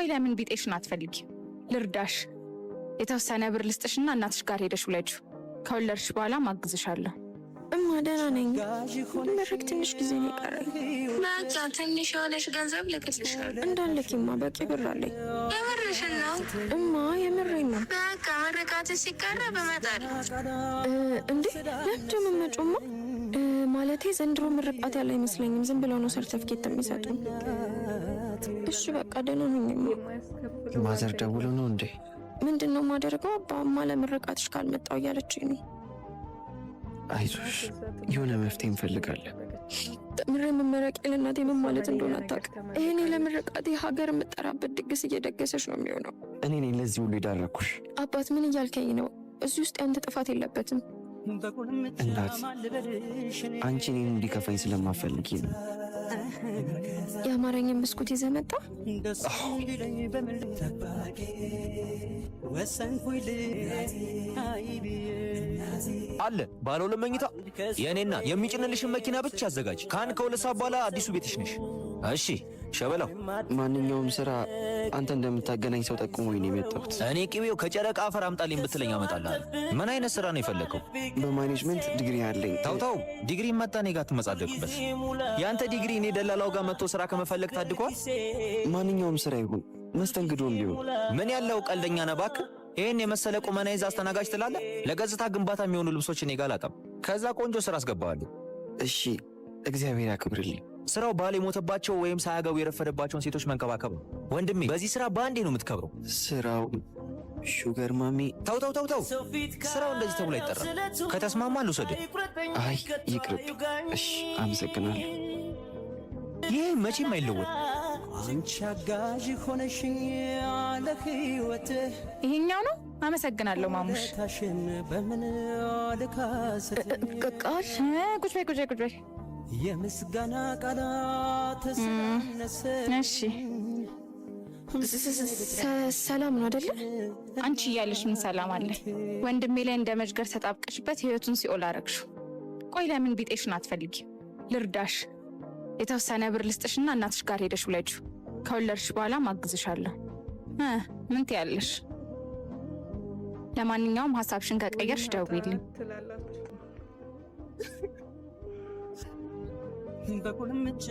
ቆይ ለምን ቢጤሽን አትፈልጊ? ልርዳሽ። የተወሰነ ብር ልስጥሽና እናትሽ ጋር ሄደሽ ውለጁ። ከወለድሽ በኋላ ማግዝሻለሁ። እማ ደህና ነኝ። መረቅ ትንሽ ጊዜ ነው የቀረኝ። በቃ ትንሽ የሆነሽ ገንዘብ ልክልሻለሁ። እንዳለኪማ በቂ ብር አለኝ። የምርሽን ነው? እማ የምሬን ነው። በቃ ምርቃት ሲቀረብ እመጣለሁ። እንዴ ለምንድን ነው የምመጪውማ? ማለቴ ዘንድሮ ምርቃት ያለ አይመስለኝም። ዝም ብለው ነው ሰርተፍኬት የሚሰጡ። እሺ በቃ ደህና ነኝማ። ማዘር ደውሎ ነው እንዴ? ምንድን ነው የማደርገው? አባማ ለምርቃትሽ ካልመጣው እያለችኝ ነው። አይዞሽ የሆነ መፍትሄ እንፈልጋለን። ምሬ መመረቅ ለእናቴ ምን ማለት እንደሆነ አታውቅም። ይሄኔ ለምርቃቴ ሀገር የምጠራበት ድግስ እየደገሰች ነው የሚሆነው። እኔ ነኝ ለዚህ ሁሉ የዳረኩሽ። አባት ምን እያልከኝ ነው? እዚህ ውስጥ ያንተ ጥፋት የለበትም። እናት አንቺ እኔን እንዲከፋኝ ስለማፈልጊ ነው። የአማርኛን ብስኩት ይዘህ መጣ? አለ ባለ ሁለት መኝታ የኔና የሚጭንልሽን መኪና ብቻ አዘጋጅ። ከሁለት ሰዓት በኋላ አዲሱ ቤትሽ ነሽ። እሺ ሸበላው፣ ማንኛውም ስራ አንተ እንደምታገናኝ ሰው ጠቁሞኝ ነው የመጣሁት። እኔ ቅቤው ከጨረቃ አፈር አምጣልኝ ብትለኝ አመጣልሃለሁ። ምን አይነት ስራ ነው የፈለከው? በማኔጅመንት ዲግሪ አለኝ። ታውታው ዲግሪ መጣ እኔ ጋር ትመጻደቅበት። ያንተ ዲግሪ እኔ ደላላው ጋር መጥቶ ስራ ከመፈለግ ታድጓል። ማንኛውም ስራ ይሁን መስተንግዶም ቢሆን። ምን ያለው ቀልደኛ ነህ እባክህ። ይሄን የመሰለ ቁመና ይዛ አስተናጋጅ ትላለህ? ለገጽታ ግንባታ የሚሆኑ ልብሶች እኔ ጋር ላጠብ። ከዛ ቆንጆ ስራ አስገባዋለሁ። እሺ እግዚአብሔር ያክብርልኝ። ስራው ባል የሞተባቸው ወይም ሳያገቡ የረፈደባቸውን ሴቶች መንከባከብ ነው። ወንድሜ በዚህ ስራ በአንዴ ነው የምትከብረው። ስራው ሹገር ማሚ። ተው ስራው እንደዚህ ተብሎ አይጠራም። ከተስማማ ልውሰድህ። አይ ይቅርብ። እሺ አመሰግናለሁ። ይህ መቼም አይለወጥ። አንቺ አጋዥ ሆነሽኝ ያለ ህይወት። ይሄኛው ነው። አመሰግናለሁ ማሙሽ። በምን ልካስር ቃል ቁጭ በይ የምስጋና ቃላት ሳነሰ። እሺ ሰላም ነው አይደለ? አንቺ እያለሽ ምን ሰላም አለ? ወንድሜ ላይ እንደ መጅገር ተጣብቀሽበት ህይወቱን ሲኦል አረግሽው። ቆይ ለምን ቢጤሽን አትፈልጊ? ልርዳሽ። የተወሰነ ብር ልስጥሽና እናትሽ ጋር ሄደሽ ውለጁ። ከወለድሽ በኋላ ማግዝሻለሁ። ምን ትያለሽ? ለማንኛውም ሀሳብሽን ከቀየርሽ ደውይልኝ። በቁልምጫ